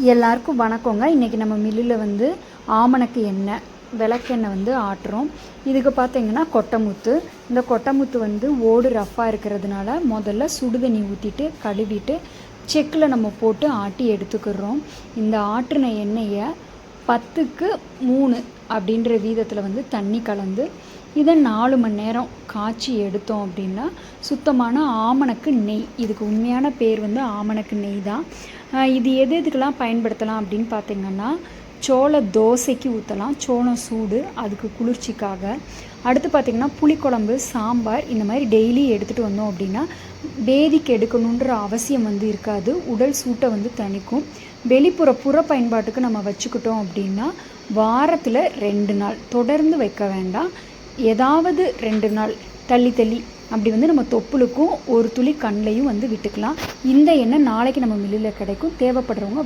எல்லாருக்கும் வணக்கங்க. இன்றைக்கி நம்ம மில்லில் வந்து ஆமணக்கு எண்ணெய் விளக்கெண்ணெய் வந்து ஆட்டுறோம். இதுக்கு பார்த்திங்கன்னா கொட்டைமுத்து. இந்த கொட்டைமுத்து வந்து ஓடு ரஃப்பாக இருக்கிறதுனால முதல்ல சுடுதண்ணி ஊற்றிட்டு கழுவிட்டு செக்கில் நம்ம போட்டு ஆட்டி எடுத்துக்கிறோம். இந்த ஆட்டின எண்ணெயை 10க்கு 3 அப்படின்ற வீதத்தில் வந்து தண்ணி கலந்து இதை 4 மணி நேரம் காய்ச்சி எடுத்தோம் அப்படின்னா சுத்தமான ஆமணக்கு நெய். இதுக்கு உண்மையான பேர் வந்து ஆமணக்கு நெய் தான். இது எதுக்கெல்லாம் பயன்படுத்தலாம் அப்படின்னு பார்த்திங்கன்னா, சோள தோசைக்கு ஊற்றலாம். சோளம் சூடு, அதுக்கு குளிர்ச்சிக்காக. அடுத்து பார்த்திங்கன்னா புளிக்குழம்பு, சாம்பார் இந்த மாதிரி டெய்லி எடுத்துகிட்டு வந்தோம் அப்படின்னா பேதிக்கு எடுக்கணுன்ற அவசியம் வந்து இருக்காது. உடல் சூட்டை வந்து தணிக்கும். வெளிப்புற புற பயன்பாட்டுக்கு நம்ம வச்சுக்கிட்டோம் அப்படின்னா வாரத்தில் 2 நாள் தொடர்ந்து வைக்க வேண்டாம். ஏதாவது 2 நாள் தள்ளி அப்படி வந்து நம்ம தொப்புளுக்கும் ஒரு துளி கண்ணையும் வந்து விட்டுக்கலாம். இந்த எண்ணெய் நாளைக்கு நம்ம மில்லில் கிடைக்கும். தேவைப்படுறவங்க